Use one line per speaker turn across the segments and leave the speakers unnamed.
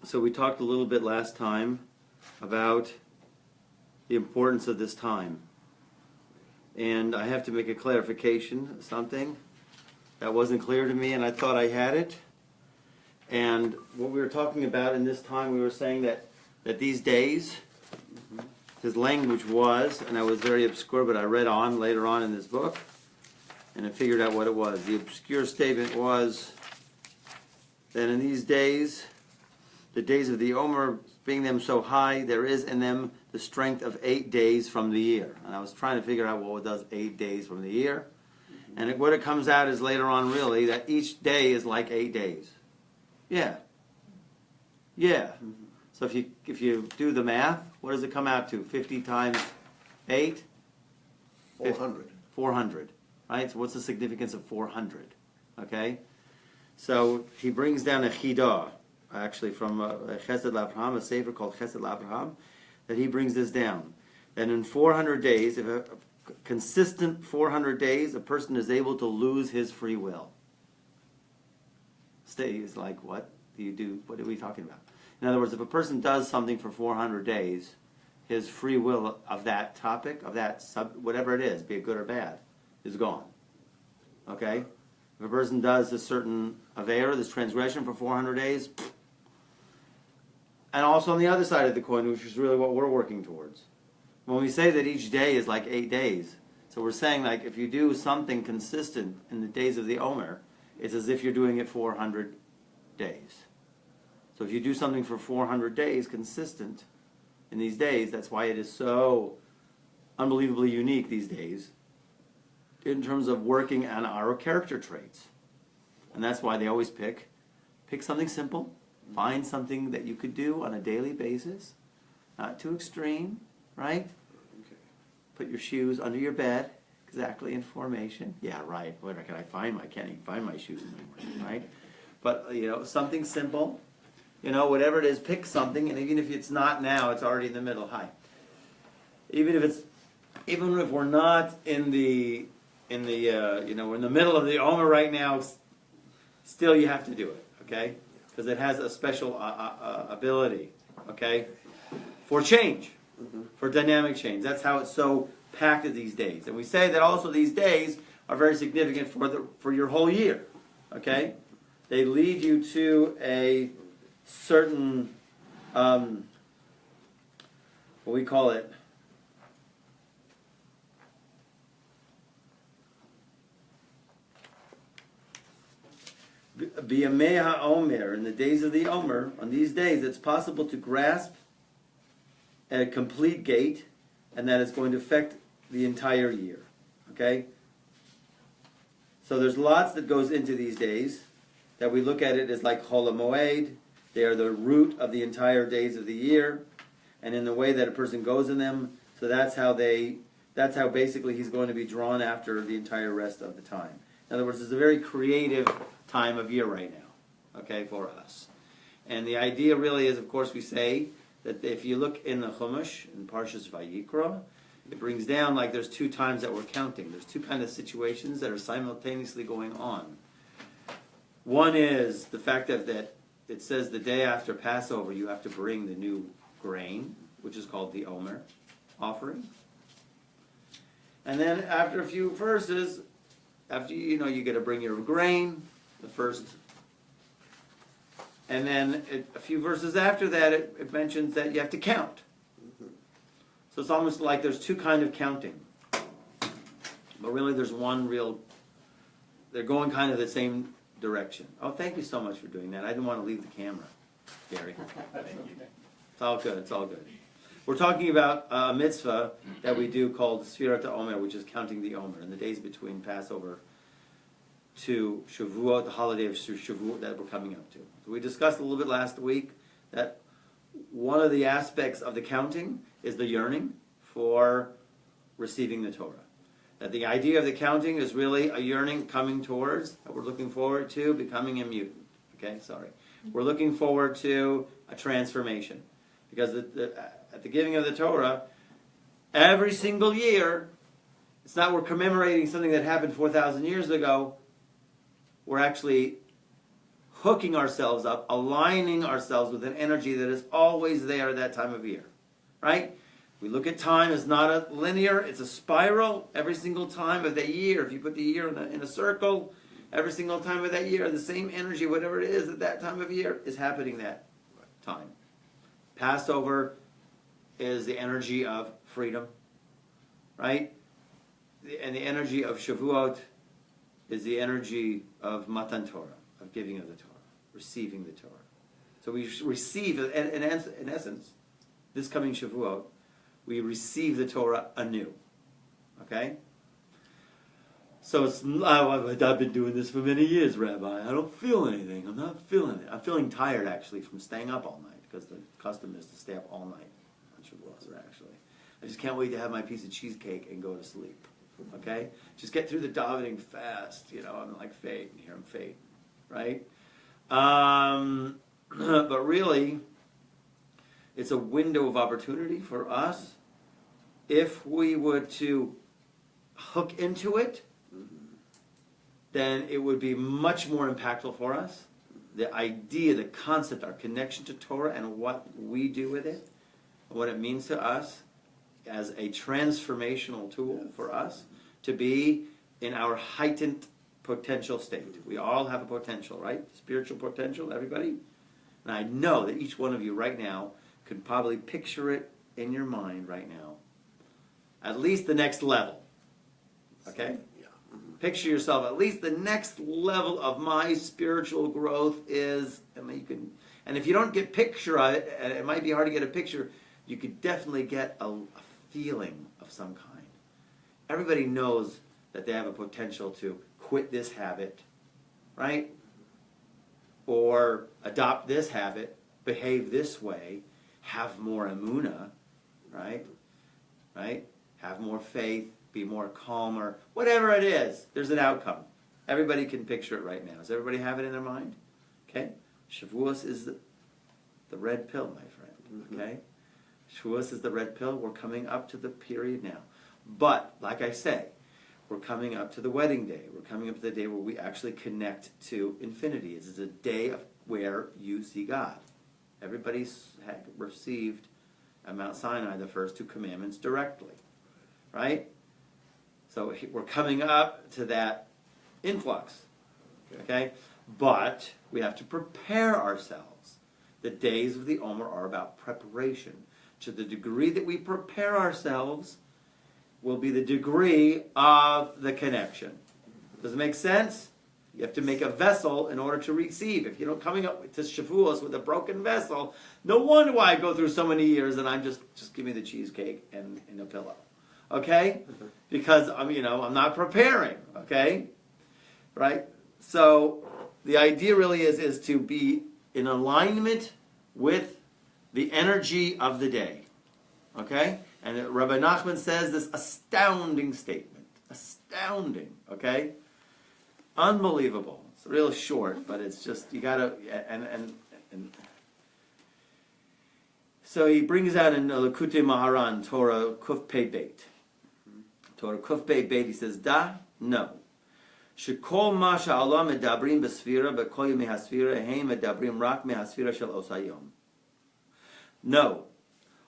So we talked a little bit last time about the importance of this time. And I have to make a clarification of something that wasn't clear to me and I thought I had it. And what we were talking about in this time, we were saying that these days, his language was, and I was very obscure, but I read on later on in this book, and I figured out what it was. The obscure statement was that in these days, the days of the Omer, being them so high, there is in them the strength of 8 days from the year. And I was trying to figure out what does 8 days from the year. And what it comes out is later on really that each day is like 8 days. Yeah. So if you do the math, what does it come out to? 50 times 8?
400.
400. Right? So what's the significance of 400? Okay? So he brings down a chidah, actually from Chesed L'Avraham, a sefer called Chesed L'Avraham, that he brings this down. That in 400 days, if a consistent 400 days, a person is able to lose his free will. Stay is like, what do you do? What are we talking about? In other words, if a person does something for 400 days, his free will of that topic, of that whatever it is, be it good or bad, is gone. Okay? If a person does a certain avera, this transgression for 400 days, and also on the other side of the coin, which is really what we're working towards. When we say that each day is like 8 days, so we're saying like if you do something consistent in the days of the Omer, it's as if you're doing it 400 days. So if you do something for 400 days consistent in these days, that's why it is so unbelievably unique these days in terms of working on our character traits. And that's why they always pick something simple, find something that you could do on a daily basis, not too extreme, right?
Okay.
Put your shoes under your bed, exactly in formation. Yeah, right. Where can I find I can't even find my shoes anymore, right? But, something simple. Whatever it is, pick something, and even if it's not now, it's already in the middle. Hi. Even if we're not in the we're in the middle of the Omer right now, still you have to do it, okay? Because it has a special ability, okay, for change, for dynamic change. That's how it's so packed these days. And we say that also these days are very significant for your whole year, okay? They lead you to a certain, what we call it, B'yamei ha'omer, in the days of the Omer, on these days, it's possible to grasp a complete gate, and that it's going to affect the entire year. Okay? So there's lots that goes into these days, that we look at it as like Chol HaMoed. They are the root of the entire days of the year, and in the way that a person goes in them, so that's how basically he's going to be drawn after the entire rest of the time. In other words, it's a very creative time of year right now, okay, for us. And the idea really is, of course, we say that if you look in the Chumash, in Parshas Vayikra, it brings down like there's 2 times that we're counting. There's 2 kind of situations that are simultaneously going on. One is the fact that it says the day after Passover you have to bring the new grain, which is called the Omer offering. And then after a few verses, after you got to bring your grain, the first, and then a few verses after that it mentions that you have to count. So it's almost like there's 2 kind of counting, but really there's one real. They're going kind of the same direction. Oh, thank you so much for doing that. I didn't want to leave the camera, Gary. Thank you. It's all good. It's all good. We're talking about a mitzvah that we do called Sfirat Omer, which is counting the Omer in the days between Passover to Shavuot, the holiday of Shavuot that we're coming up to. So we discussed a little bit last week that one of the aspects of the counting is the yearning for receiving the Torah. That the idea of the counting is really a yearning coming towards, that we're looking forward to becoming a mutant. Okay, sorry. We're looking forward to a transformation. Because at the giving of the Torah, every single year, it's not we're commemorating something that happened 4,000 years ago. We're actually hooking ourselves up, aligning ourselves with an energy that is always there at that time of year, right? We look at time as not a linear, it's a spiral. Every single time of the year, if you put the year in a circle, every single time of that year, the same energy, whatever it is at that time of year, is happening that time. Passover is the energy of freedom, right? And the energy of Shavuot is the energy of Matan Torah, of giving of the Torah, receiving the Torah. So we receive, in essence, this coming Shavuot, we receive the Torah anew. Okay? So it's, I've been doing this for many years, Rabbi. I don't feel anything. I'm not feeling it. I'm feeling tired, actually, from staying up all night, because the custom is to stay up all night on Shavuot, actually. I just can't wait to have my piece of cheesecake and go to sleep. Okay? Just get through the davening fast. You know, I'm like fate, and here I'm fate. Right? But really, it's a window of opportunity for us if we were to hook into it. Then it would be much more impactful for us. The idea, the concept, our connection to Torah and what we do with it, what it means to us as a transformational tool for us to be in our heightened potential state. We all have a potential, right? Spiritual potential, everybody? And I know that each one of you right now could probably picture it in your mind right now. At least the next level. Okay? Picture yourself, at least the next level of my spiritual growth is, and if you don't get picture of it, and it might be hard to get a picture, you could definitely get a feeling of some kind. Everybody knows that they have a potential to quit this habit, right? Or adopt this habit, behave this way, have more emunah, right? Right? Have more faith, be more calmer, whatever it is, there's an outcome. Everybody can picture it right now. Does everybody have it in their mind? Okay? Shavuos is the red pill, my friend. Okay? Shavuos is the red pill. We're coming up to the period now. But, like I say, we're coming up to the wedding day. We're coming up to the day where we actually connect to infinity. This is a day where you see God. Everybody's received at Mount Sinai the first 2 commandments directly. Right? So we're coming up to that influx, okay? But we have to prepare ourselves. The days of the Omer are about preparation. To the degree that we prepare ourselves will be the degree of the connection. Does it make sense? You have to make a vessel in order to receive. If you're not coming up to Shavuos with a broken vessel, no wonder why I go through so many years and I'm just give me the cheesecake and a pillow. Okay? Because I'm not preparing, okay? Right? So the idea really is to be in alignment with the energy of the day. Okay? And Rabbi Nachman says this astounding statement. Astounding, okay? Unbelievable. It's real short, but it's just, you gotta, and so he brings out in Likutei Maharan, Torah Kuf Pei Beit. Torah Kuf Pei Beit, he says, no. Shekol ma sha'alam medabrim b'sfira b'kol yemei hasfira heim medabrim rak mehasfira shel osayom. No.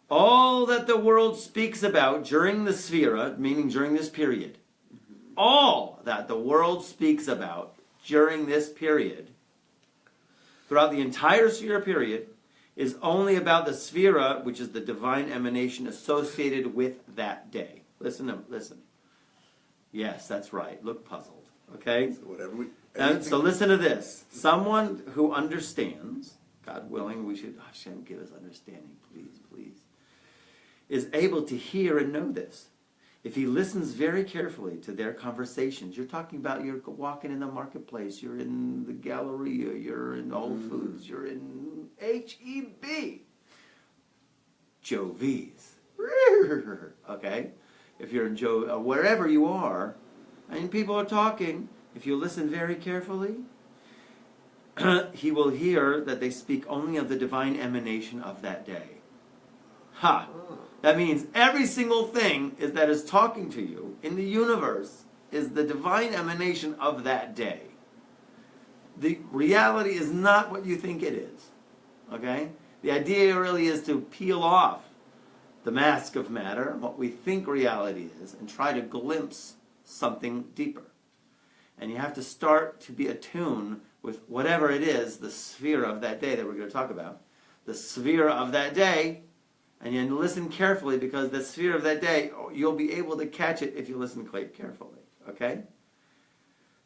All that the world speaks about during the sfira, meaning during this period, all that the world speaks about during this period, throughout the entire sfira period, is only about the sfira, which is the divine emanation associated with that day. Listen. Yes, that's right. Look puzzled. Okay? So listen to this. Someone who understands, God willing, Hashem give us understanding, please, is able to hear and know this. If he listens very carefully to their conversations, you're talking about, you're walking in the marketplace, you're in the Galleria, you're in Whole Foods, you're in H-E-B, Jovi's, okay? If you're in wherever you are, and people are talking, if you listen very carefully, he will hear that they speak only of the divine emanation of that day. Ha! That means every single thing that is talking to you in the universe is the divine emanation of that day. the reality is not what you think it is. Okay? The idea really is to peel off the mask of matter, what we think reality is, and try to glimpse something deeper. And you have to start to be attuned with whatever it is, the sphere of that day that we're going to talk about. The sphere of that day, and you listen carefully, because the sphere of that day, you'll be able to catch it if you listen quite carefully. Okay?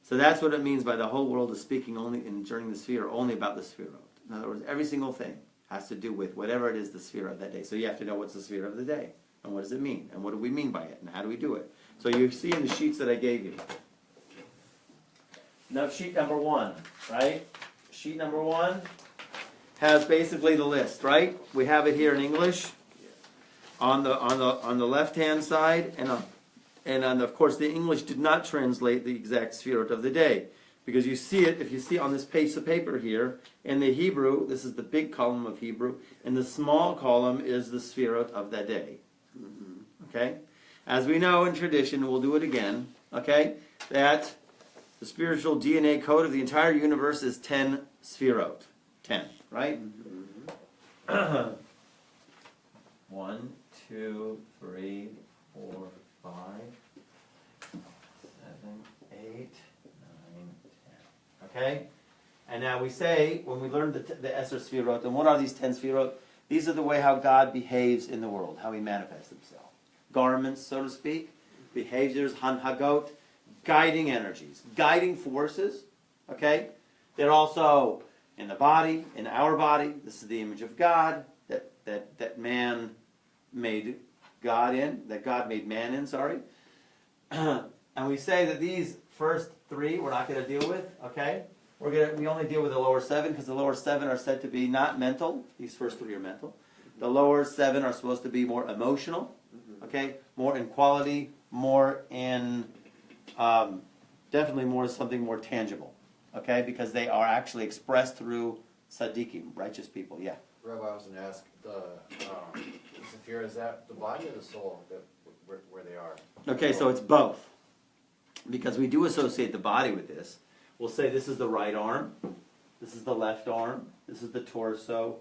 So that's what it means by the whole world is speaking only during the sphere, only about the sphere. In other words, every single thing has to do with whatever it is, the sphere of that day. So you have to know what's the sphere of the day, and what does it mean, and what do we mean by it, and how do we do it. So you see in the sheets that I gave you. Now sheet number 1, right? Sheet number 1 has basically the list, right? We have it here in English on the left-hand side, and of course the English did not translate the exact sphere of the day, because you see it, if you see on this piece of paper here, in the Hebrew, this is the big column of Hebrew, and the small column is the sphirot of that day. Okay? As we know in tradition, we'll do it again, okay, that the spiritual DNA code of the entire universe is 10 sphirot. 10, right? 1, 2, 3, 4, 5, 7, 8, 9, 10. Okay? And now we say, when we learn the Esser Sfirot, and what are these 10 Sfirot? These are the way how God behaves in the world, how he manifests himself. Garments, so to speak, behaviors, hanhagot, guiding energies, guiding forces, okay? They're also in the body, in our body. This is the image of God that man made God in, that God made man in, sorry. And we say that these first 3 we're not going to deal with, okay? We only deal with the lower 7 because the lower 7 are said to be not mental. These first 3 are mental. The lower 7 are supposed to be more emotional, okay? More in quality, more in, definitely more something more tangible, okay? Because they are actually expressed through tzaddikim, righteous people, yeah.
Rabbi, I was going to ask, the Sephira, is that the body or the soul where they are?
Okay, so it's both. Because we do associate the body with this. We'll say this is the right arm, this is the left arm, this is the torso,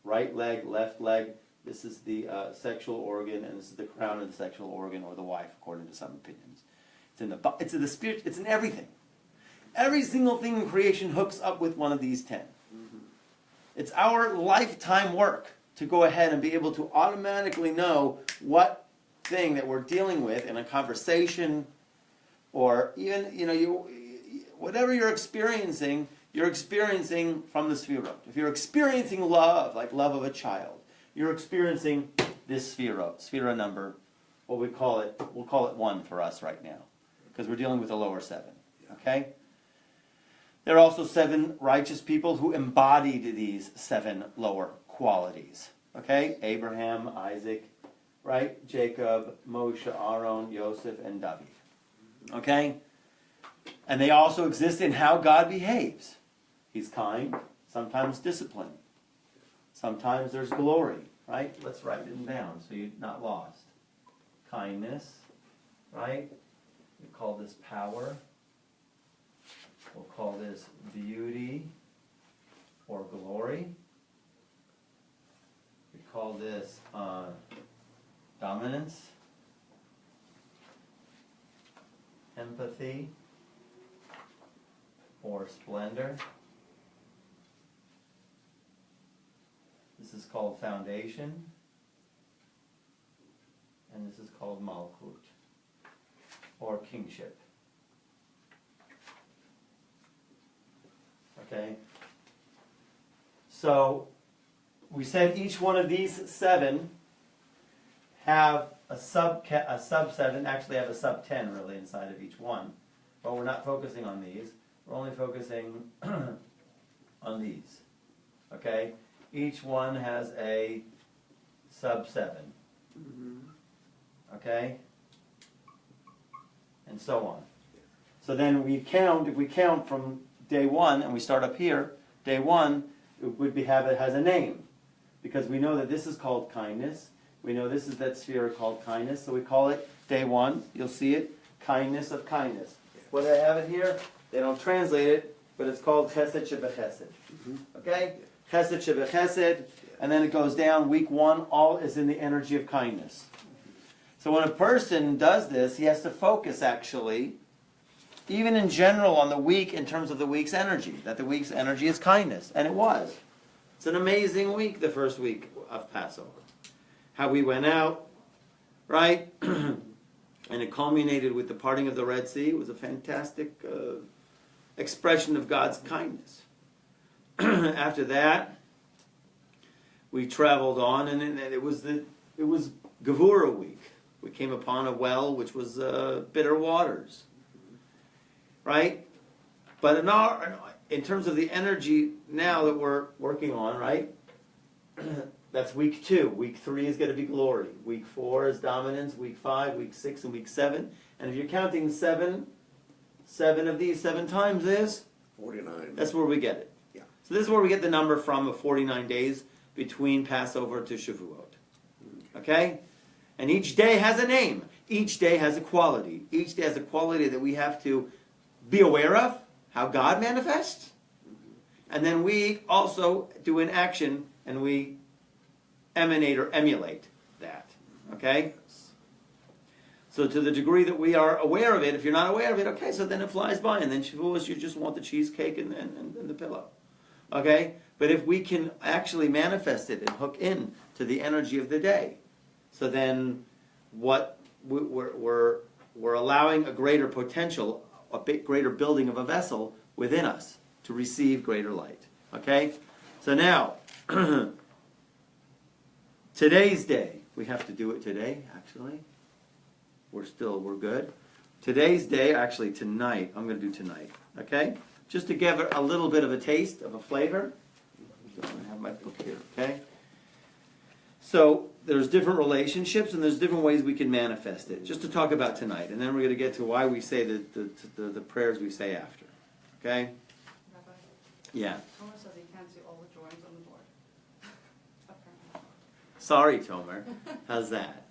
right leg, left leg, this is the sexual organ, and this is the crown of the sexual organ, or the wife, according to some opinions. It's in the spirit, it's in everything. Every single thing in creation hooks up with one of these 10. It's our lifetime work to go ahead and be able to automatically know what thing that we're dealing with in a conversation, or even, whatever you're experiencing from the sphirot. If you're experiencing love, like love of a child, you're experiencing this sphira number, what we'll call it 1 for us right now, because we're dealing with the lower 7, okay? There are also 7 righteous people who embodied these 7 lower qualities, okay? Abraham, Isaac, right? Jacob, Moshe, Aaron, Yosef, and David, okay? And they also exist in how God behaves. He's kind, sometimes disciplined. Sometimes there's glory, right? Let's write it down so you're not lost. Kindness, right? We call this power. We'll call this beauty or glory. We call this dominance, empathy, or splendor. This is called foundation, and this is called malchut, or kingship. Okay? So, we said each one of these 7 have a sub 7, actually have a sub 10 really inside of each one. But we're not focusing on these. We're only focusing on these. Okay? Each one has a sub 7. Okay? And so on. So then if we count from day 1, and we start up here, day 1 it has a name. Because we know that this is called kindness. We know this is that sphere called kindness. So we call it day 1. You'll see it. Kindness of kindness. What do I have it here? They don't translate it. but it's called Chesed Shebechesed. Okay? Chesed Shebechesed, and then it goes down. Week 1, all is in the energy of kindness. So when a person does this, he has to focus actually, even in general, on the week in terms of the week's energy. That the week's energy is kindness. And it was. It's an amazing week, the first week of Passover. How we went out, right? And it culminated with the parting of the Red Sea. It was a fantastic expression of God's kindness. After that, we traveled on, and it was Gevurah week. We came upon a well which was bitter waters, right? But in terms of the energy now that we're working on, right? That's week 2. Week 3 is going to be glory. Week 4 is dominance. Week 5, week 6, and week 7. And if you're counting 7 of these 7 times is
49.
That's where we get it.
Yeah.
So this is where we get the number from of 49 days between Passover to Shavuot. Okay? And each day has a name. Each day has a quality. Each day has a quality that we have to be aware of, how God manifests. And then we also do an action and we emanate or emulate that. Okay? So to the degree that we are aware of it, if you're not aware of it, okay, so then it flies by. And then Shavuos, you just want the cheesecake and the pillow. Okay? But if we can actually manifest it and hook in to the energy of the day, so then what we're allowing a greater potential, a bit greater building of a vessel within us to receive greater light. Okay? So now, today's day, we have to do it today, actually. We're good. Today's day, actually tonight, I'm going to do tonight. Okay? Just to give it a little bit of a taste, of a flavor. So I have my book here, okay? So there's different relationships and there's different ways we can manifest it. Just to talk about tonight, and then we're going to get to why we say the prayers we say after. Okay?
Rabbi,
Yeah.
Omer says he can't see all the drawings on the board. Apparently.
Sorry, Tomer. How's that?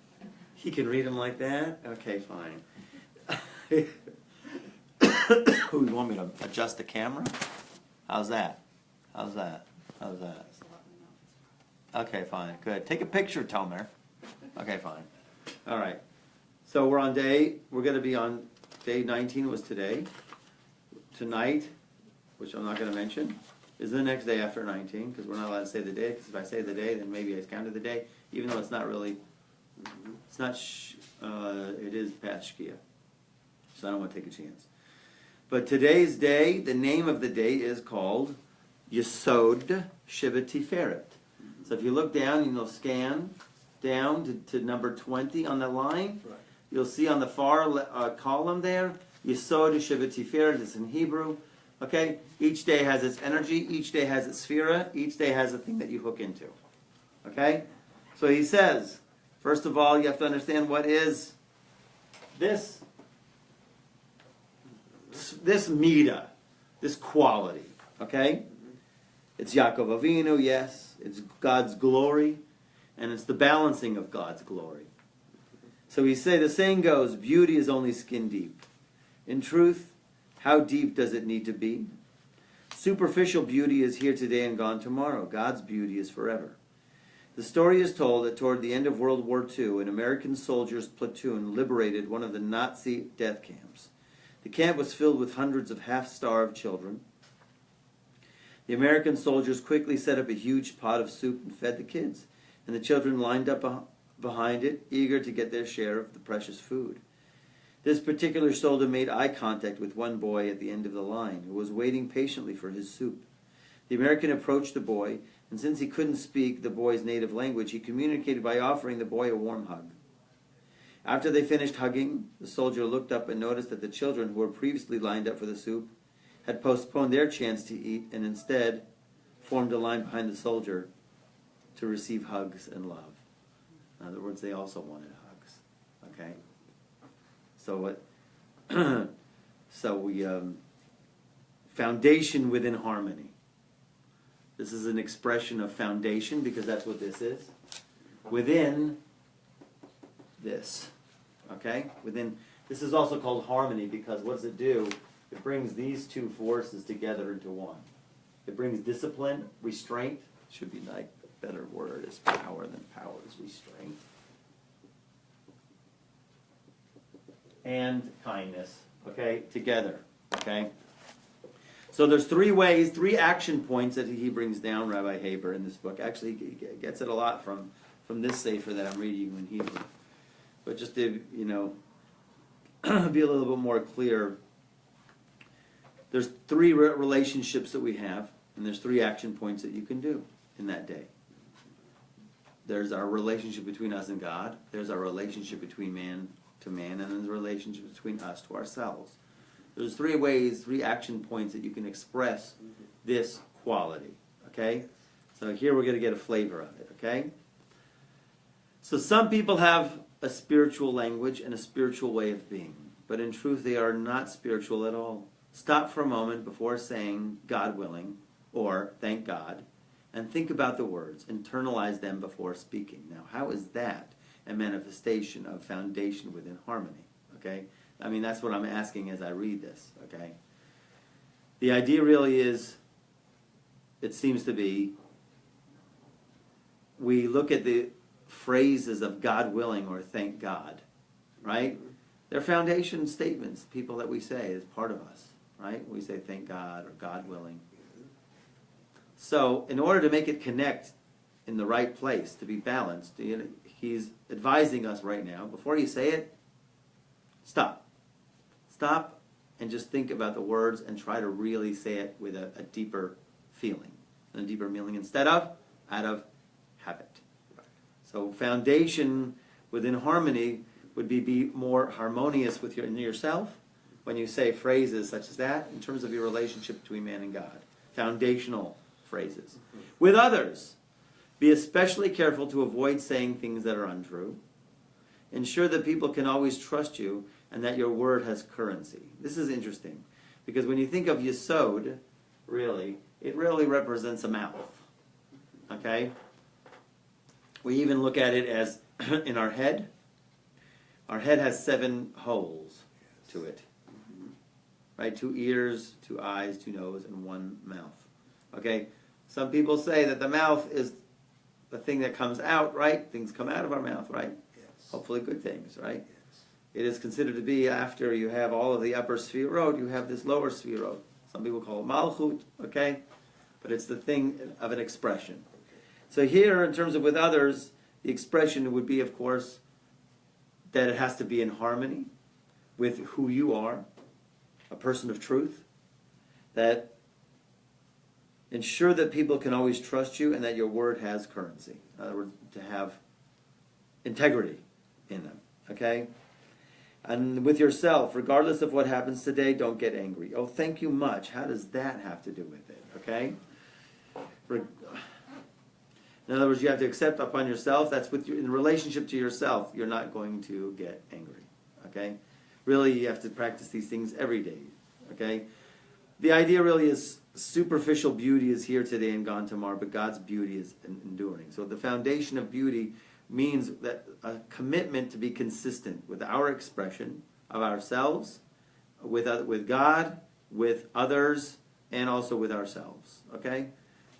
He can read them like that? Okay, fine. Who, you want me to adjust the camera? How's that? How's that? How's that?
So let me know.
Okay, fine. Good. Take a picture, Tomer. Okay, fine. All right. So we're going to be on day 19 was today. Tonight, which I'm not going to mention, is the next day after 19, because we're not allowed to say the day, because if I say the day, then maybe I counted the day, even though it's not really, it's not, it is past Shkia. So I don't want to take a chance. But today's day, the name of the day is called Yesod Shiva Tiferet. So if you look down, you'll scan down to number 20 on the line.
Right.
You'll see on the far column there, Yesod Shiva Tiferet. It's in Hebrew. Okay? Each day has its energy. Each day has its sphera. Each day has a thing that you hook into. Okay? So he says, first of all, you have to understand what is this midah, this quality. Okay? It's Yaakov Avinu, yes. It's God's glory. And it's the balancing of God's glory. So the saying goes, beauty is only skin deep. In truth, how deep does it need to be? Superficial beauty is here today and gone tomorrow. God's beauty is forever. The story is told that toward the end of World War II, an American soldier's platoon liberated one of the Nazi death camps. The camp was filled with hundreds of half-starved children. The American soldiers quickly set up a huge pot of soup and fed the kids, and the children lined up behind it, eager to get their share of the precious food. This particular soldier made eye contact with one boy at the end of the line, who was waiting patiently for his soup. The American approached the boy, and since he couldn't speak the boy's native language, he communicated by offering the boy a warm hug. After they finished hugging, the soldier looked up and noticed that the children who were previously lined up for the soup had postponed their chance to eat and instead formed a line behind the soldier to receive hugs and love. In other words, they also wanted hugs. Okay? So what? So we foundation within harmony. This is an expression of foundation because that's what this is. Within this. Okay? Within. This is also called harmony because what does it do? It brings these two forces together into one. It brings discipline, restraint, should be like a better word is power than power is restraint. And kindness, okay, together, okay? So there's three action points that he brings down, Rabbi Haber, in this book. Actually, he gets it a lot from this sefer that I'm reading in Hebrew. But just to, be a little bit more clear, there's three relationships that we have, and there's three action points that you can do in that day. There's our relationship between us and God. There's our relationship between man to man, and there's a relationship between us to ourselves. There's three action points that you can express this quality, okay? So here we're going to get a flavor of it, okay? So some people have a spiritual language and a spiritual way of being, but in truth they are not spiritual at all. Stop for a moment before saying, God willing, or thank God, and think about the words, internalize them before speaking. Now, how is that a manifestation of foundation within harmony, okay? I mean, that's what I'm asking as I read this, okay? The idea really is, it seems to be, we look at the phrases of God willing or thank God, right? They're foundation statements, people that we say is part of us, right? We say thank God or God willing. So in order to make it connect in the right place, to be balanced, he's advising us right now, before you say it, stop. Stop and just think about the words and try to really say it with a deeper feeling, and a deeper meaning instead of out of habit. So foundation within harmony would be more harmonious with yourself when you say phrases such as that in terms of your relationship between man and God. Foundational phrases. With others, be especially careful to avoid saying things that are untrue. Ensure that people can always trust you and that your word has currency. This is interesting, because when you think of yesod, really, it really represents a mouth. Okay? We even look at it as in our head. Our head has 7 holes to it. Right? 2 ears, 2 eyes, 2 nose, and 1 mouth. Okay? Some people say that the mouth is the thing that comes out, right? Things come out of our mouth, right?
Yes.
Hopefully good things, right?
Yes.
It is considered to be, after you have all of the upper sefirot, you have this lower sefirot. Some people call it malchut, okay? But it's the thing of an expression. So here, in terms of with others, the expression would be, of course, that it has to be in harmony with who you are, a person of truth, that ensure that people can always trust you and that your word has currency. In other words, to have integrity in them, okay? And with yourself, regardless of what happens today, don't get angry. Oh, thank you much. How does that have to do with it, okay? In other words, you have to accept upon yourself. That's with in relationship to yourself. You're not going to get angry, okay? Really, you have to practice these things every day, okay? The idea really is superficial beauty is here today and gone tomorrow, but God's beauty is enduring. So the foundation of beauty means that a commitment to be consistent with our expression of ourselves, with God, with others, and also with ourselves, okay?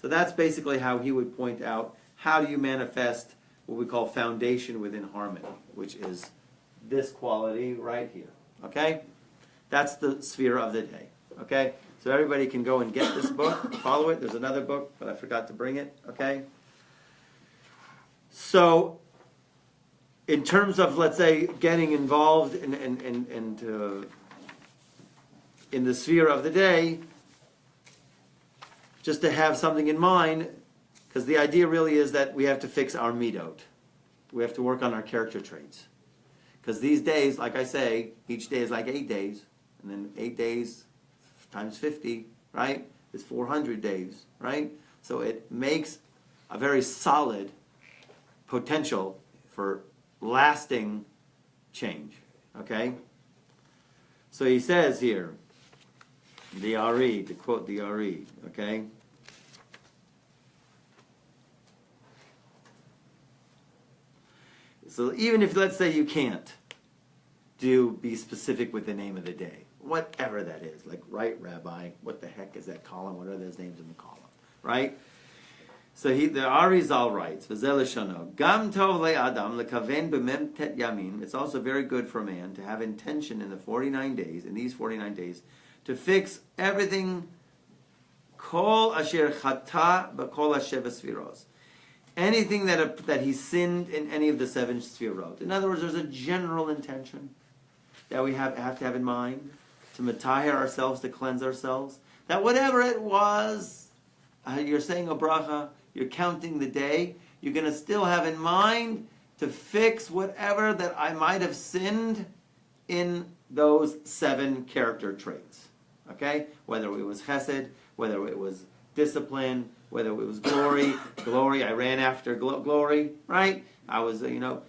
So that's basically how he would point out how do you manifest what we call foundation within harmony, which is this quality right here, okay? That's the sphere of the day, okay? So everybody can go and get this book, follow it. There's another book, but I forgot to bring it, okay? So in terms of, let's say, getting involved in the sphere of the day, just to have something in mind, because the idea really is that we have to fix our midot. We have to work on our character traits. Because these days, like I say, each day is like 8 days, and then 8 days times 50, right, is 400 days, right? So it makes a very solid potential for lasting change, okay? So he says here, the Ari, to quote the Ari, okay? So even if, let's say, you can't be specific with the name of the day, whatever that is. Like, right, Rabbi, what the heck is that column? What are those names in the column? Right? So the Arizal writes, Gam tov le'adam lekaven b'mem tet yamin. It's also very good for a man to have intention in the 49 days, in these 49 days, to fix everything, kol asher chata b'kol hasheva sfiros. Anything that he sinned in any of the 7 sfirot. In other words, there's a general intention that we have to have in mind, to matahir ourselves, to cleanse ourselves, that whatever it was, you're saying a bracha, you're counting the day, you're going to still have in mind to fix whatever that I might have sinned in those 7 character traits. Okay? Whether it was chesed, whether it was discipline, whether it was glory, I ran after glory, right? I was, So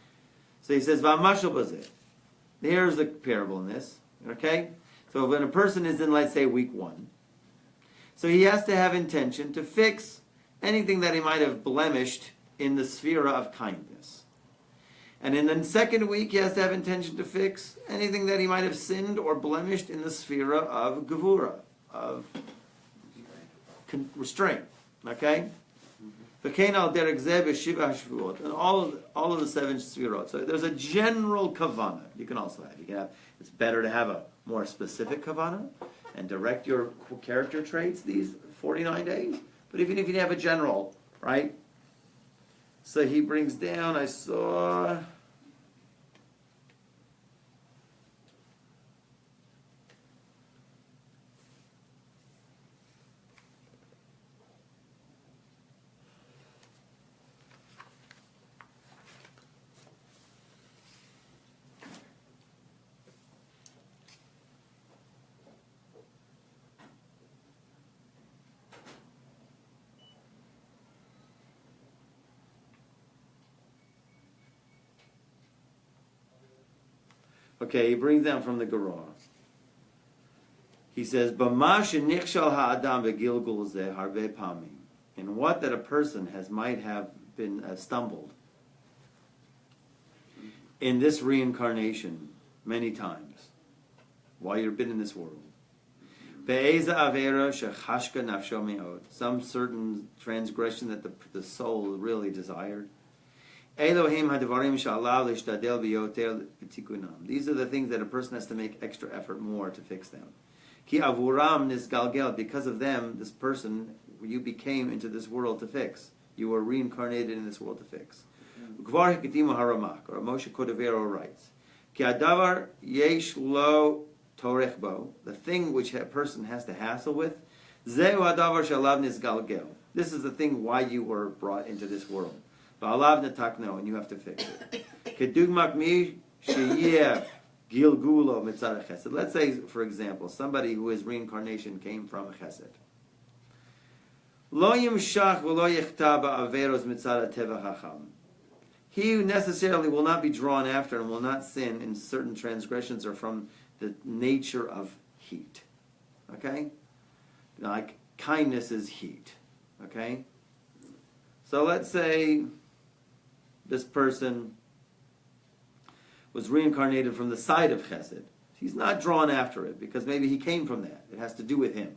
he says, V'amashal bazeh. Here's the parable in this, okay? So when a person is in, let's say, week 1, so he has to have intention to fix anything that he might have blemished in the sphera of kindness. And in the 2nd week, he has to have intention to fix anything that he might have sinned or blemished in the sphera of gevura, of restraint. Okay? And all of the 7 sphirot. So there's a general kavanah you can also have. It's better to have a more specific kavanah and direct your character traits these 49 days. But even if you have a general, right? So he brings down, I saw... Okay, he brings down from the Gemara. He says, "B'ma shenichshal ha'adam v'gilgul zeh harve pamim." In what that a person might have been stumbled in this reincarnation many times while you've been in this world. Be'eza avera shechashka nafsho me'od. Some certain transgression that the soul really desired. Elohim hadavarim sha'alav lishtadel biyoter b'tikunam. These are the things that a person has to make extra effort more to fix them. Ki avuram nisgalgel. Because of them, this person, you became into this world to fix. You were reincarnated in this world to fix. Gvar heketimu haramak, or Moshe Cordovero writes, Ki adavar yesh lo torech bo. The thing which a person has to hassle with, zeu adavar shalav nisgalgel. This is the thing why you were brought into this world. V'alav netakno, and you have to fix it. Kedugmak mi sheyeh gilgulo mitzad chesed. Let's say, for example, somebody who his reincarnation came from a chesed. Lo yimshach v'lo yechta ba'averos mitzad teva hacham. He necessarily will not be drawn after and will not sin in certain transgressions or from the nature of heat. Okay? Like kindness is heat. Okay? So let's say this person was reincarnated from the side of chesed. He's not drawn after it because maybe he came from that. It has to do with him.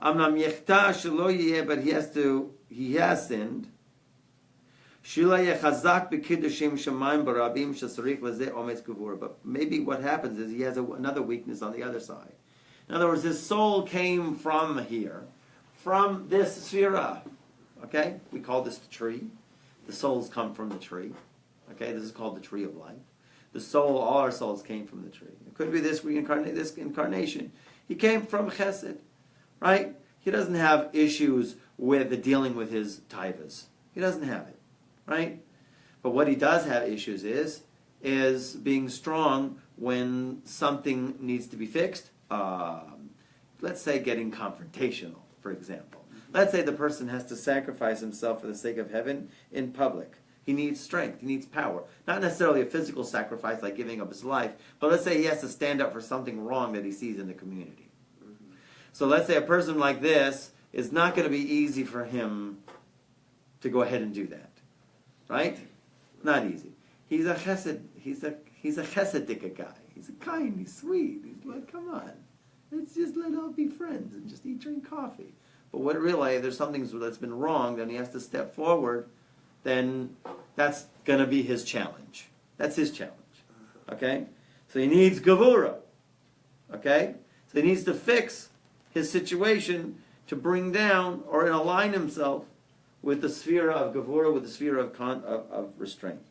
Amnam yechta shelo yeh, but he has sinned. But maybe what happens is he has another weakness on the other side. In other words, his soul came from here, from this sphera. Okay? We call this the tree. The souls come from the tree. Okay? This is called the tree of life. The soul, all our souls came from the tree. It could be this incarnation. He came from chesed. Right? He doesn't have issues with dealing with his taivas. He doesn't have it. Right? But what he does have issues is being strong when something needs to be fixed. Let's say getting confrontational, for example. Let's say the person has to sacrifice himself for the sake of heaven in public. He needs strength. He needs power. Not necessarily a physical sacrifice like giving up his life, but let's say he has to stand up for something wrong that he sees in the community. So let's say a person like this is not going to be easy for him to go ahead and do that. Right? Not easy. He's a chesed. He's a chesedic guy. He's kind, he's sweet. He's like, come on, let's just let all be friends and just eat, drink coffee. But what really, if there's something that's been wrong, then he has to step forward, then that's going to be his challenge. That's his challenge. Okay? So he needs gevura. Okay? So he needs to fix his situation to bring down or align himself with the sphere of gevura, with the sphere of restraint.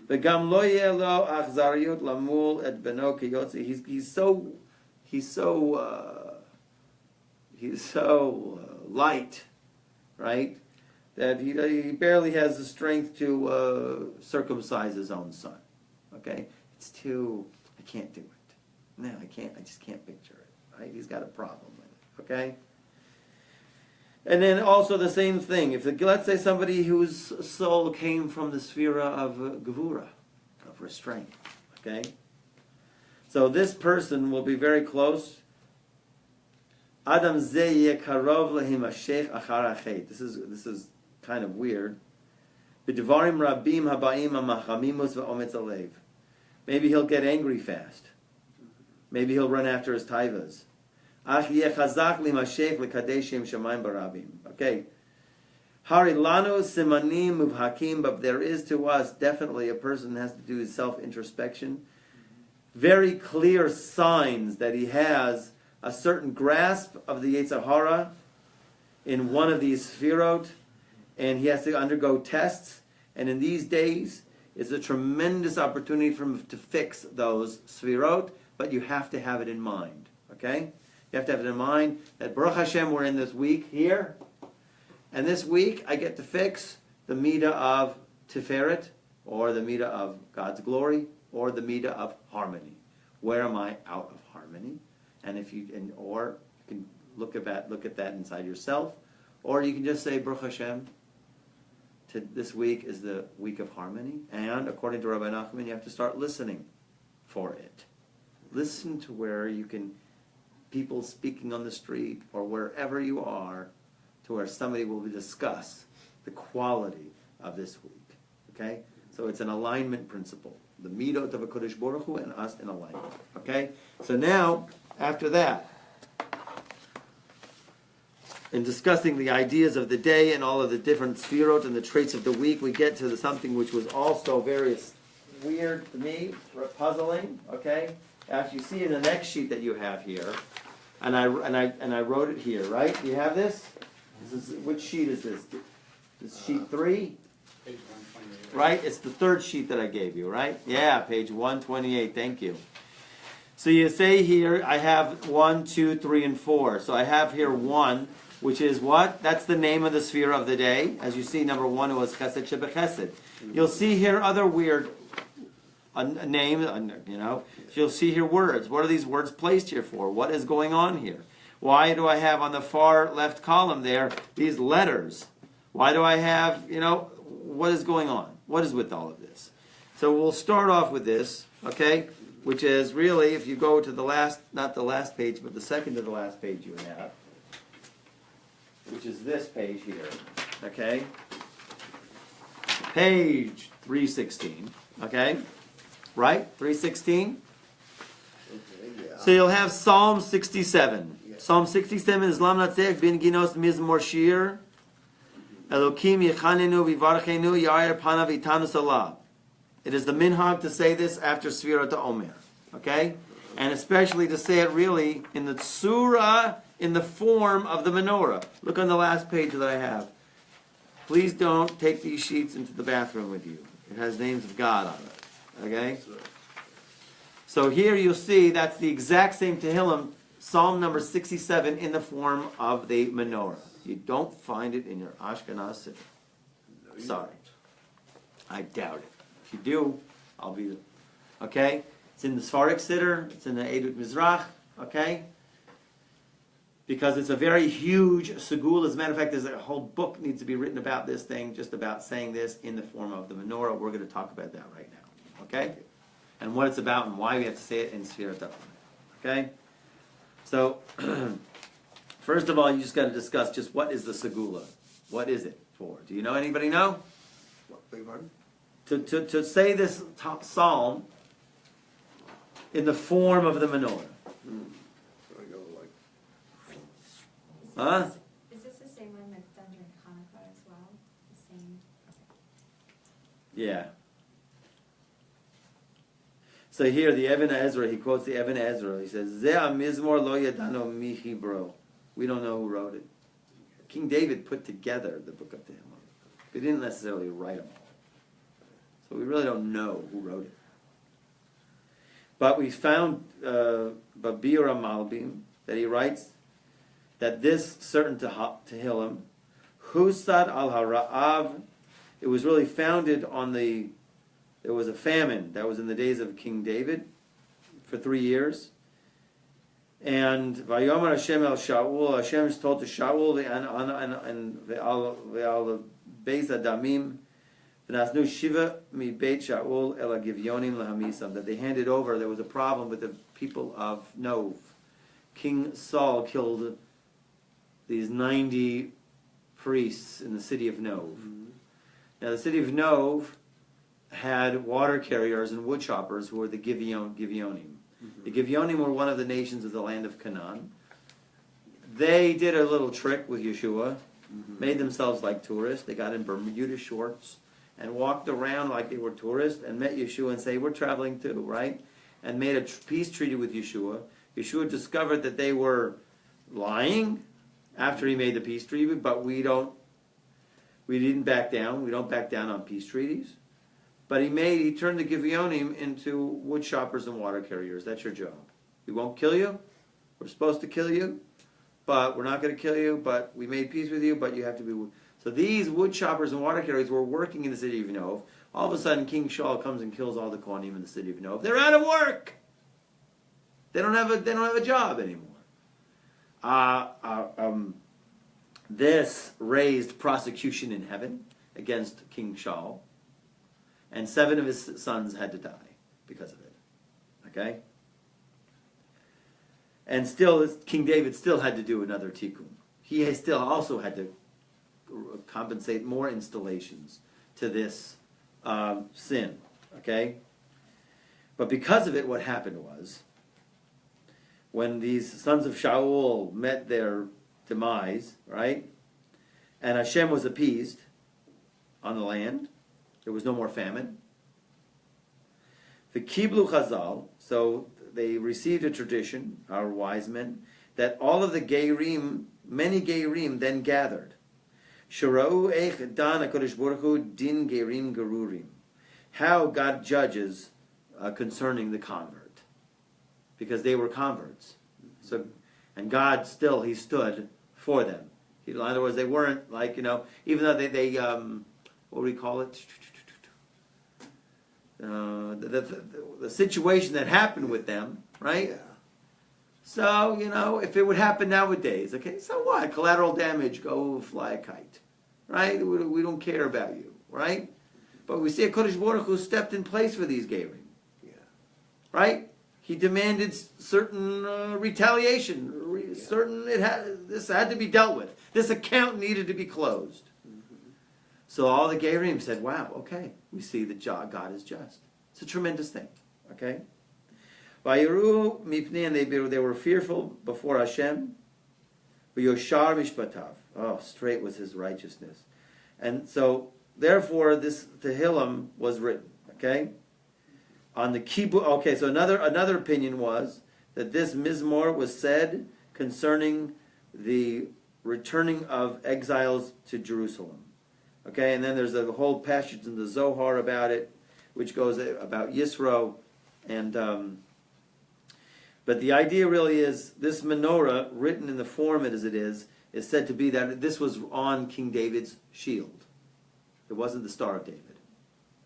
V'gam lo yeh lo achzariyut lamul et beno kiyotzi. He's so light, right? That he barely has the strength to circumcise his own son. Okay, I can't do it. No, I can't. I just can't picture it. Right? He's got a problem with it. Okay. And then also the same thing. If let's say somebody whose soul came from the sphere of gevura, of restraint. Okay. So this person will be very close. Adam zeh karov lahimashech achar achet. This is kind of weird. B'devarim rabim habaim hamachamimus v'ometz alev. Maybe he'll get angry fast. Maybe he'll run after his taivas. Ach yechazak limashech lekadeshim shamayim barabim. Okay. Hari lanu simanim muvhakim, but there is to us definitely a person has to do his self-introspection. Very clear signs that he has a certain grasp of the Yetzer Hara in one of these sefirot, and he has to undergo tests. And in these days, it's a tremendous opportunity for him to fix those sefirot, but you have to have it in mind. Okay? You have to have it in mind that Baruch Hashem, we're in this week here, and this week I get to fix the midah of Tiferet, or the midah of God's glory, or the midah of harmony. Where am I out of harmony? And or you can look at that inside yourself, or you can just say Baruch Hashem. This week is the week of harmony, and according to Rabbi Nachman, you have to start listening for it. Listen to where you can, people speaking on the street or wherever you are, to where somebody will discuss the quality of this week. Okay, so it's an alignment principle. The midot of a Kodesh Baruch Hu and us in alignment. Okay, so now after that, in discussing the ideas of the day and all of the different sefirot and the traits of the week, we get to something which was also very weird to me, puzzling. Okay, as you see in the next sheet that you have here, and I wrote it here. Right? Do you have this? Which sheet is this? This sheet 3.
Page 128.
Right? It's the third sheet that I gave you. Right? Yeah, page 128. Thank you. So you say here, I have 1, 2, 3, and 4. So I have here 1. Which is what? That's the name of the sphere of the day. As you see, number 1 it was Chesed Shebechesed. You'll see here other weird names, You'll see here words. What are these words placed here for? What is going on here? Why do I have on the far left column there these letters? Why do I have, what is going on? What is with all of this? So we'll start off with this, okay? Which is really, if you go to the last, not the last page, but the second to the last page you have, which is this page here, okay? Page 316, okay? Right? 316?
Okay, yeah.
So you'll have Psalm 67.
Yeah.
Psalm 67 is Lam Natzech bin Ginos Mizmor Shir Elokim Yechanenu Vivarchenu Yair Panav Itanu Salah. It is the minhag to say this after Svirot Omer, okay? And especially to say it really in the tzura, in the form of the menorah. Look on the last page that I have. Please don't take these sheets into the bathroom with you. It has names of God on it. Okay? So here you'll see that's the exact same Tehillim, Psalm number 67, in the form of the menorah. You don't find it in your Ashkenaz Siddur. Sorry. I doubt it. If you do, I'll be... Okay? It's in the Sfarik Siddur. It's in the Edut Mizrach. Okay? Because it's a very huge segul. As a matter of fact, there's a whole book needs to be written about this thing, just about saying this in the form of the menorah. We're going to talk about that right now. Okay? And what it's about and why we have to say it in Sfirat HaOmer. Okay? So, first of all, you just got to discuss just what is the segula. What is it for? Do you know? Anybody know?
What, beg your pardon?
To say this psalm in the form of the menorah.
So I go like,
Huh?
Is this the same one that's done during Hanukkah as well? The same?
Yeah. So here, the Even Ezra, he quotes the Even Ezra. He says, "Zeh mizmor lo yadano mi chibro." We don't know who wrote it. King David put together the book of Tehillim. He didn't necessarily write them all. So we really don't know who wrote it. But we found Babir Malbim that he writes that this certain Tehillim, Husad al Hara'av, it was really founded on there was a famine that was in the days of King David for 3 years. And Vayomer Hashem el Shaul, Hashem told to Shaul and ve'al beis adamim v'nasnu shiva mi beit Shaul el agivyonim lahamisam, that they handed over. There was a problem with the people of Nov. King Saul killed these 90 priests in the city of Nov. Now the city of Nov had water carriers and wood choppers who were the Givyonim. The Givyonim were one of the nations of the land of Canaan. They did a little trick with Yeshua, made themselves like tourists. They got in Bermuda shorts and walked around like they were tourists and met Yeshua and say, "We're traveling too," right? And made a peace treaty with Yeshua. Yeshua discovered that they were lying after he made the peace treaty, but we didn't back down. We don't back down on peace treaties. But he turned the Givyonim into wood choppers and water carriers. That's your job. We won't kill you. We're supposed to kill you, but we're not going to kill you. But we made peace with you, but you have to be. So these wood choppers and water carriers were working in the city of Nov. All of a sudden, King Shaul comes and kills all the Kohanim in the city of Nov. They're out of work. They don't have a job anymore. This raised prosecution in heaven against King Shaul. And 7 of his sons had to die because of it. Okay? And still, King David still had to do another tikkun. He still also had to compensate more installations to this sin. Okay? But because of it, what happened was, when these sons of Shaul met their demise, right? And Hashem was appeased on the land. There was no more famine. The Kiblu Chazal, so they received a tradition, our wise men, that all of the Geirim, many Geirim, then gathered. Shura'u eich dan HaKadosh Baruch Hu din Geirim Gerurim. How God judges concerning the convert. Because they were converts. So, and God still, He stood for them. In other words, they weren't like, even though they what do we call it? The situation that happened with them, right?
yeah.
So, if it would happen nowadays, okay, so what? Collateral damage, go fly a kite, right? We don't care about you, right? But we see a Kodesh Baruch Hu stepped in place for these Geirim,
Yeah.
right? He demanded certain retaliation, this had to be dealt with. This account needed to be closed. So all the Geirim said, wow, okay, we see that God is just. It's a tremendous thing, okay? Vayiru mipnei, and they were fearful before Hashem. V'yoshar mishpatav. Oh, straight was his righteousness. And so, therefore, this Tehillim was written, okay? On the Kibbutz, okay, so another opinion was that this Mizmor was said concerning the returning of exiles to Jerusalem. Okay, and then there's a whole passage in the Zohar about it, which goes about Yisro, and but the idea really is this menorah, written in the form as it is said to be that this was on King David's shield. It wasn't the Star of David.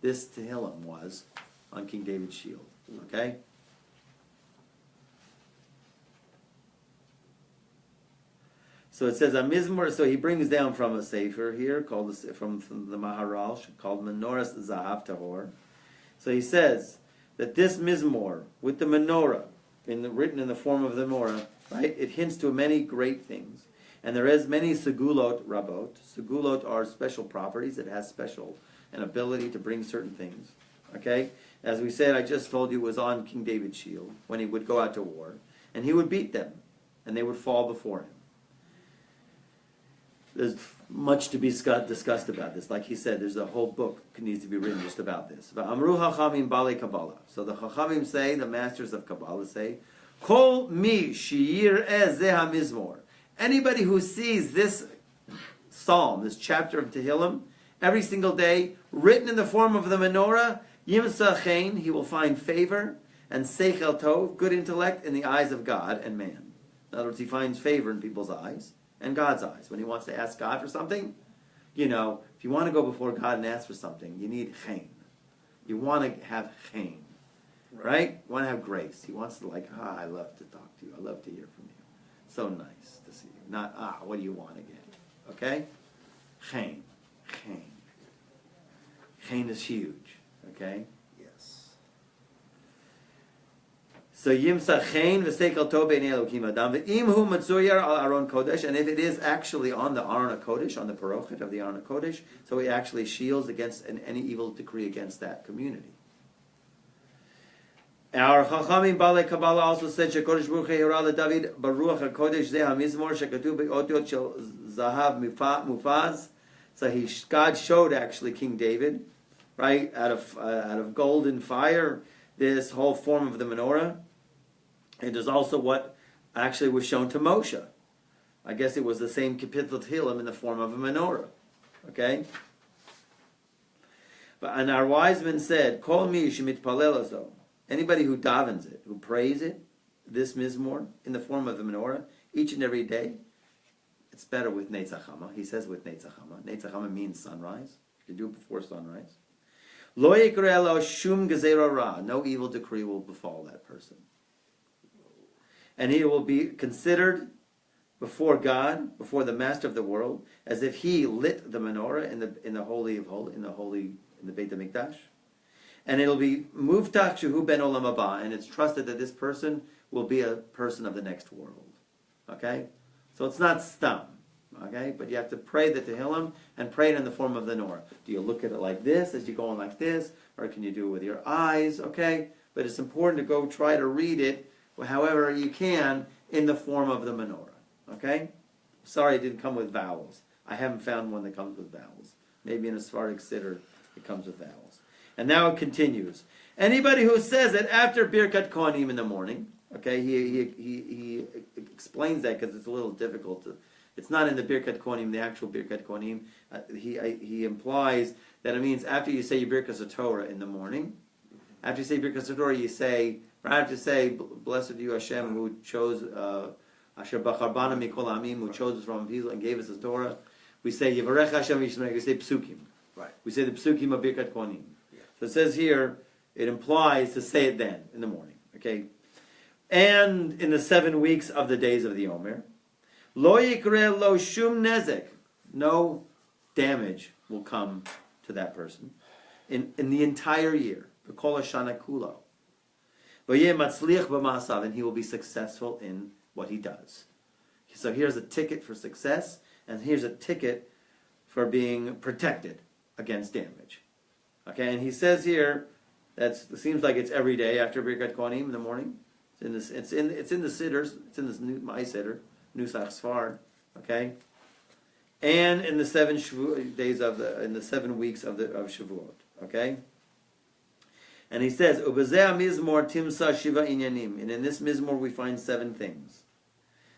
This Tehillim was on King David's shield. Okay. So it says a mizmor. So he brings down from a sefer here called from the Maharal called Menorah Zahav Tahor. So he says that this mizmor with the menorah written in the form of the menorah, right? It hints to many great things, and there is many segulot rabot. Segulot are special properties. It has special an ability to bring certain things. Okay? As we said, I just told you, was on King David's shield when he would go out to war. And he would beat them. And they would fall before him. There's much to be discussed about this. Like he said, there's a whole book that needs to be written just about this. Amru Chachamim Balei Kabbalah. So the Chachamim say, the masters of Kabbalah say, Kol mi shiir ezeh hamizmor. Anybody who sees this psalm, this chapter of Tehillim, every single day, written in the form of the menorah, Yimsa Chen, he will find favor, and Seichel Tov, good intellect, in the eyes of God and man. In other words, he finds favor in people's eyes and God's eyes. When he wants to ask God for something, if you want to go before God and ask for something, you need Chen. You want to have Chen, right? You want to have grace. He wants to I love to talk to you. I love to hear from you. So nice to see you. Not, what do you want again? Okay? Chen. Chen. Chen is huge. Okay?
Yes.
So Yimsa Chen v'Seichel Tov b'nei Elokim Adam v'im hu matzuyer al Aron Kodesh, and if it is actually on the Aron Kodesh, on the parochet of the Aron Kodesh, so it actually shields against any evil decree against that community. Our Chachamim Balei Kabbalah also said sheKodesh Baruch Hu hira leDavid baruch haKodesh zeh hamizmor shekatuv be'otiot shel zahav mufaz. So God showed actually King David, right, out of gold and fire, this whole form of the menorah. It is also what actually was shown to Moshe. I guess it was the same Kapitel Tehillim in the form of a menorah. Okay? And our wise men said, Kol mi shemitpalel azo. Anybody who davens it, who prays it, this mizmor, in the form of the menorah, each and every day, it's better with Netzachama. He says with Netzachama. Netzachama means sunrise. You do it before sunrise. Lo yikreh lo shum gezerah ra. No evil decree will befall that person. And he will be considered before God, before the Master of the world, as if he lit the menorah in the holy of holy, in the Beit HaMikdash. And it'll be muftach shehu ben olam haba, and it's trusted that this person will be a person of the next world. Okay? So it's not stam. Okay? But you have to pray the Tehillim and pray it in the form of the menorah. Do you look at it like this as you go on like this? Or can you do it with your eyes? Okay? But it's important to go try to read it however you can in the form of the menorah. Okay? Sorry it didn't come with vowels. I haven't found one that comes with vowels. Maybe in a Sephardic Siddur it comes with vowels. And now it continues. Anybody who says it after Birkat Kohanim in the morning, okay, he explains that because it's a little difficult to. It's not in the Birkat Kohanim, the actual Birkat Kohanim. He implies that it means after you say your Birkas Torah in the morning, after you say Birkas Torah, you say, right after you say, blessed are you Hashem who chose, Asher Bachar Bana Mikol Amim, who chose us from people and gave us His Torah. We say, Yivarech Hashem Yishmerech, we say Psukim.
Right.
We say the Psukim of Birkat Kohanim. So it says here, it implies to say it then, in the morning. Okay? And in the 7 weeks of the days of the Omer, Lo yikreh lo shum nezek. No damage will come to that person in the entire year. V'kol hashana kulo. V'yeh matzliach b'ma'asav, and he will be successful in what he does. So here's a ticket for success, and here's a ticket for being protected against damage. Okay, and he says here it seems like it's every day after Birkat Kohanim in the morning. It's in the Siddurs. It's in this my Siddur, Nusach Sfar. Okay, and in the 7 days in the 7 weeks of Shavuot. Okay, and he says Ubezeh Mizmor Timsa Shiva Inyanim, and in this Mizmor we find 7 things,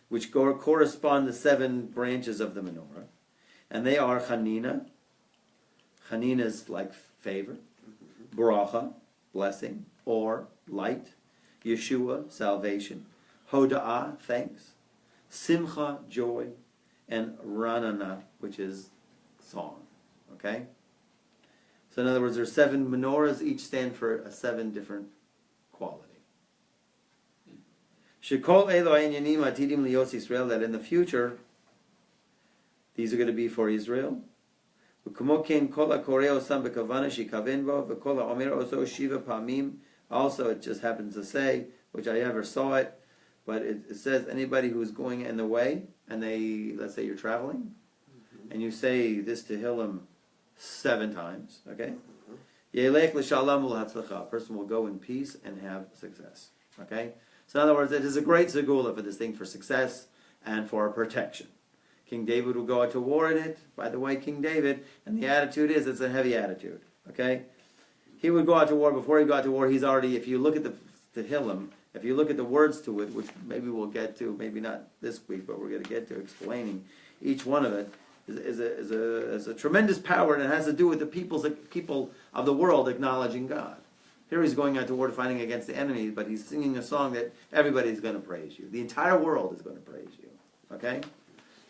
which correspond to 7 branches of the menorah, and they are Chanina. Chanina is like favor, bracha, blessing, or light, Yeshua, salvation, hoda'ah, thanks, simcha, joy, and ranana, which is song. Okay? So in other words, there's 7 menorahs, each stand for a 7 different quality. Shekol elo ha'inyanim atidim liyos Israel, that in the future, these are going to be for Israel. Also, it just happens to say, which I never saw it, but it says anybody who's going in the way, and let's say you're traveling, and you say this Tehillim 7 times, okay? Yelech l'shalom u'latzlacha. A person will go in peace and have success. Okay? So in other words, it is a great segula for this thing, for success and for protection. King David will go out to war in it. By the way, King David, and the attitude is, it's a heavy attitude. Okay? He would go out to war. Before he got to war, he's already, if you look at the Tehillim, if you look at the words to it, which maybe we'll get to, maybe not this week, but we're going to get to explaining each one of it, is a tremendous power, and it has to do with the people of the world acknowledging God. Here he's going out to war fighting against the enemy, but he's singing a song that everybody's going to praise you. The entire world is going to praise you. Okay?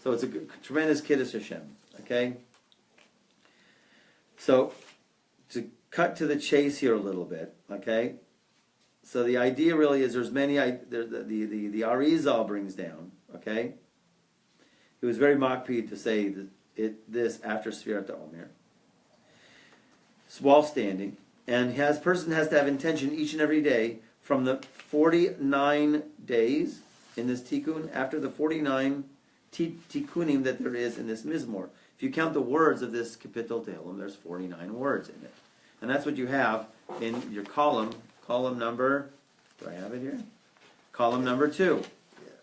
So it's a tremendous Kiddush Hashem. Okay? So, to cut to the chase here a little bit, okay? So the idea really is there's many, the Arizal brings down, okay? He was very makpid to say this after Sfirat Omer, while standing, and person has to have intention each and every day from the 49 days in this tikkun, after the 49 tikkunim that there is in this mizmor. If you count the words of this Kapitel Tehillim, there's 49 words in it. And that's what you have in your column number, do I have it here? Column number 2.
Yes.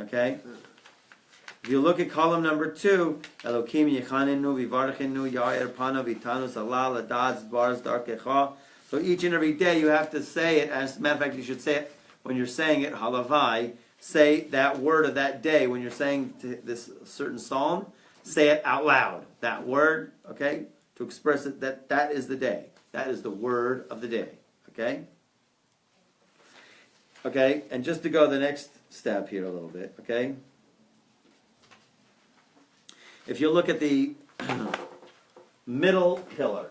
Okay? If you look at column number 2, Elokim Yechanenu Vivarchenu Yair Pano Vitanu Salal Adad Bars Darkecha. So each and every day you have to say it. As a matter of fact, you should say it when you're saying it, Halavai. Say that word of that day when you're saying this certain psalm. Say it out loud. That word, okay? To express it, that is the day. That is the word of the day. Okay? Okay, and just to go the next step here a little bit, okay? If you look at the middle pillar,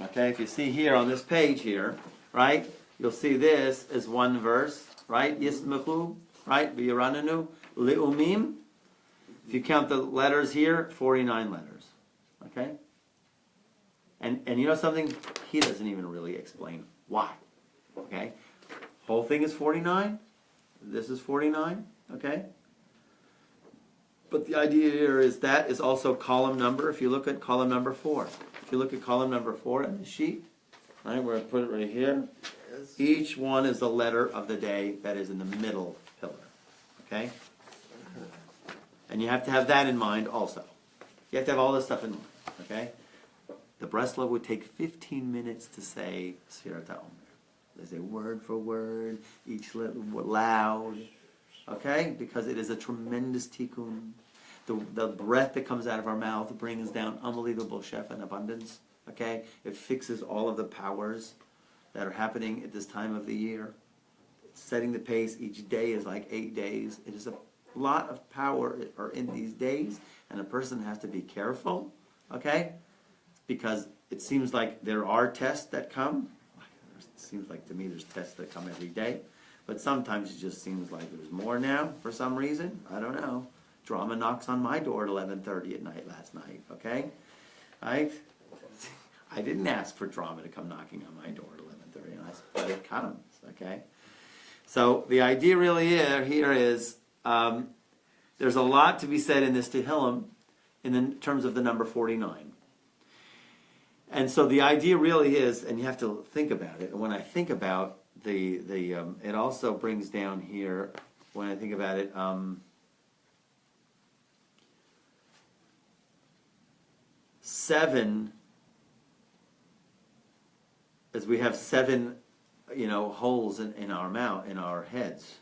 okay, if you see here on this page here, right, you'll see this is one verse, right? Yismechu, right? V'yiranenu, le'umim. If you count the letters here, 49 letters, okay? And you know something? He doesn't even really explain why, okay? Whole thing is 49. This is 49, okay? But the idea here is that is also column number. If you look at column number 4. If you look at column number 4 in the sheet, right, we're going to put it right here.
Yes.
Each one is the letter of the day that is in the middle pillar, okay? And you have to have that in mind also. You have to have all this stuff in mind, okay? The Breslov would take 15 minutes to say Sfirat Omer. They say word for word, each loud, okay? Because it is a tremendous tikkun. The breath that comes out of our mouth brings down unbelievable shefa and abundance, okay? It fixes all of the powers that are happening at this time of the year. It's setting the pace. Each day is like 8 days. It is a lot of power are in these days, and a person has to be careful, okay? Because it seems like there are tests that come. It seems like to me there's tests that come every day, but sometimes it just seems like there's more now for some reason. I don't know. Drama knocks on my door at 11:30 at night last night, okay? I didn't ask for drama to come knocking on my door at 11:30, but it comes, okay? So the idea really here is there's a lot to be said in this Tehillim in terms of the number 49. And so the idea really is, and you have to think about it, and when I think about it also brings down here, when I think about it, seven, as we have 7, holes in our mouth, in our heads.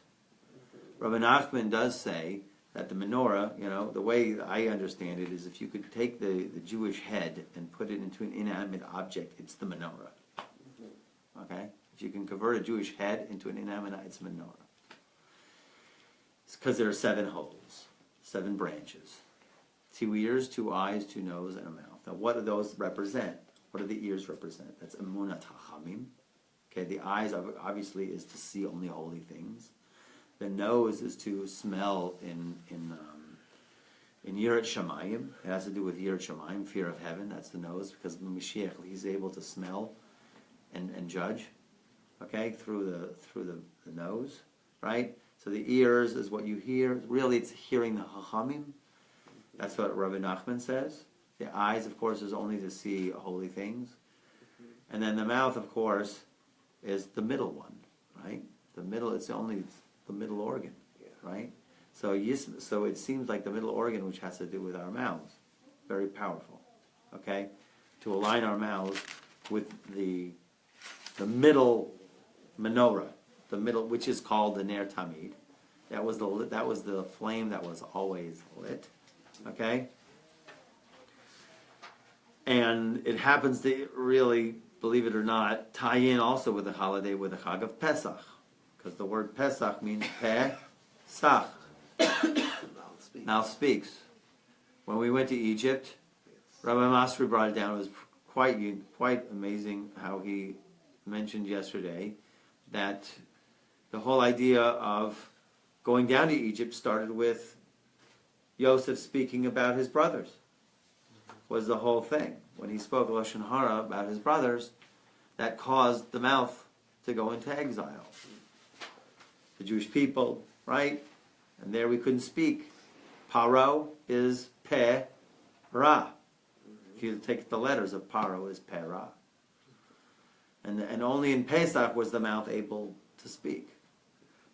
Rabbi Nachman does say that the menorah, the way I understand it is if you could take the Jewish head and put it into an inanimate object, it's the menorah. Okay? If you can convert a Jewish head into an inanimate, it's a menorah. It's because there are 7 holes, 7 branches. 2 ears, 2 eyes, 2 nose, and a mouth. Now what do those represent? What do the ears represent? That's emunat hachamim. Okay, the eyes obviously is to see only holy things. The nose is to smell in Yirat Shamayim. It has to do with Yirat Shamayim, fear of heaven. That's the nose, because Mashiach, he's able to smell and judge, okay, through the nose, right? So the ears is what you hear. Really, it's hearing the Chachamim. That's what Rabbi Nachman says. The eyes, of course, is only to see holy things. And then the mouth, of course, is the middle one, right? The middle, it's only the middle organ, right? So it seems like the middle organ, which has to do with our mouths, very powerful, okay? To align our mouths with the middle menorah, the middle, which is called the Ner Tamid. That was the flame that was always lit, okay? And it happens to really, believe it or not, tie in also with the holiday, with the Chag of Pesach, because the word Pesach means Pesach. Mouth speaks. When we went to Egypt, Rabbi Masri brought it down. It was quite amazing how he mentioned yesterday that the whole idea of going down to Egypt started with Yosef speaking about his brothers. Was the whole thing. When he spoke Lashon Hara about his brothers, that caused the mouth to go into exile. The Jewish people, right? And there we couldn't speak. Paro is Pe-ra. If you take the letters of Paro is Pe-ra. And only in Pesach was the mouth able to speak.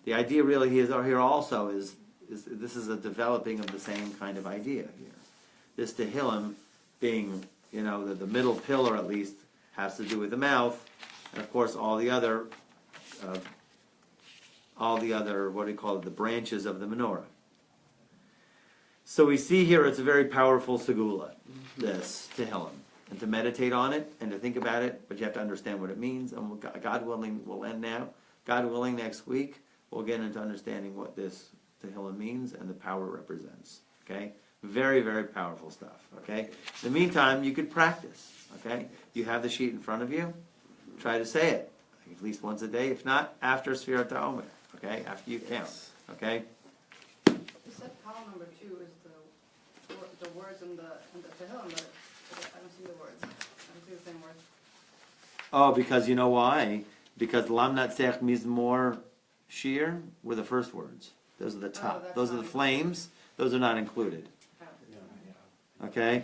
The idea really here also is this is a developing of the same kind of idea here. This Tehillim being, the middle pillar at least has to do with the mouth, and of course all the other, what do you call it, the branches of the menorah. So we see here it's a very powerful segula, this Tehillim, and to meditate on it and to think about it, but you have to understand what it means. And God willing, we'll end now. God willing, next week we'll get into understanding what this Tehillim means and the power it represents. Okay. Very, very powerful stuff, okay? In the meantime, you could practice, okay? You have the sheet in front of you. Try to say it, at least once a day. If not, after Sfirat Omer, okay? After you count, okay?
You said column number 2 is the words in the Tehillim, but I don't see the words. I don't see the same words.
Oh, because you know why? Because Lam Natzech Mizmor Shir were the first words. Those are the top.
That's
Those are the
not
flames. Those are not included. Okay?